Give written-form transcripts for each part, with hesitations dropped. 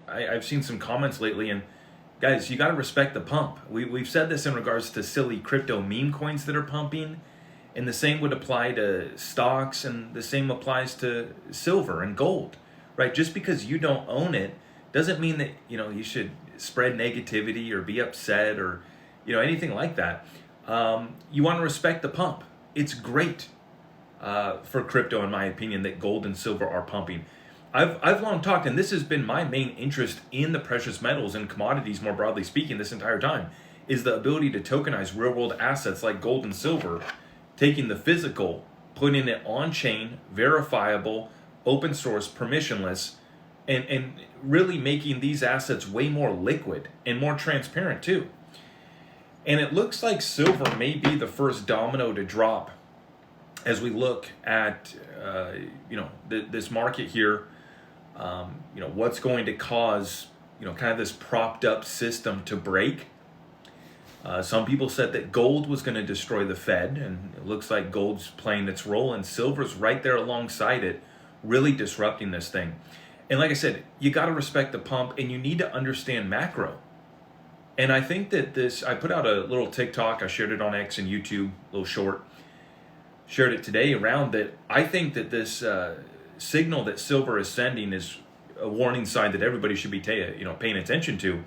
I've seen some comments lately, and guys, you got to respect the pump. We've said this in regards to silly crypto meme coins that are pumping, and the same would apply to stocks, and the same applies to silver and gold, right? Just because you don't own it doesn't mean that you should spread negativity or be upset or anything like that. You want to respect the pump. It's great for crypto, in my opinion, that gold and silver are pumping. I've long talked, and this has been my main interest in the precious metals and commodities more broadly speaking this entire time, is the ability to tokenize real world assets like gold and silver, taking the physical, putting it on chain, verifiable, open source, permissionless, and really making these assets way more liquid and more transparent too. And it looks like silver may be the first domino to drop as we look at this market here. What's going to cause kind of this propped up system to break. Some people said that gold was going to destroy the Fed, and it looks like gold's playing its role, and silver's right there alongside it, really disrupting this thing. And like I said, you got to respect the pump, and you need to understand macro. And I think that I put out a little TikTok, I shared it on X and YouTube, a little short, shared it today around that. I think that this signal that silver is sending is a warning sign that everybody should be paying attention to.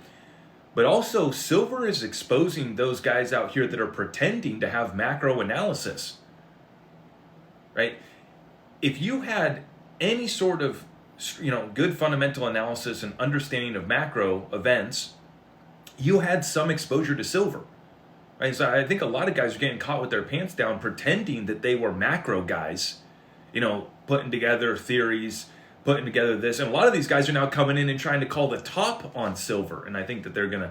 But also, silver is exposing those guys out here that are pretending to have macro analysis, right? If you had any sort of good fundamental analysis and understanding of macro events, you had some exposure to silver, right? So I think a lot of guys are getting caught with their pants down pretending that they were macro guys, putting together theories, putting together this. And a lot of these guys are now coming in and trying to call the top on silver. And I think that they're going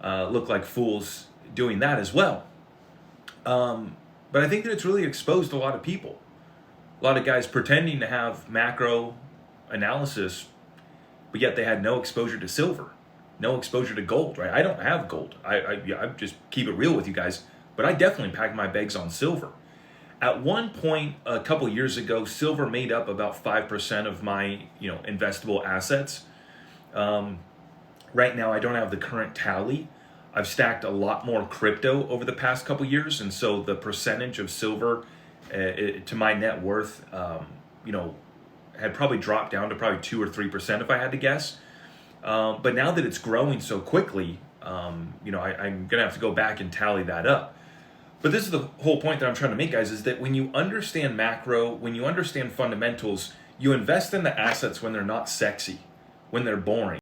to look like fools doing that as well. But I think that it's really exposed a lot of people. A lot of guys pretending to have macro analysis, but yet they had no exposure to silver, no exposure to gold, right? I don't have gold. I just keep it real with you guys, but I definitely pack my bags on silver. At one point, a couple years ago, silver made up about 5% of my, investable assets. Right now, I don't have the current tally. I've stacked a lot more crypto over the past couple years, and so the percentage of silver to my net worth, had probably dropped down to probably 2 or 3% if I had to guess. But now that it's growing so quickly, I'm gonna have to go back and tally that up. But this is the whole point that I'm trying to make, guys, is that when you understand macro, when you understand fundamentals, you invest in the assets when they're not sexy, when they're boring.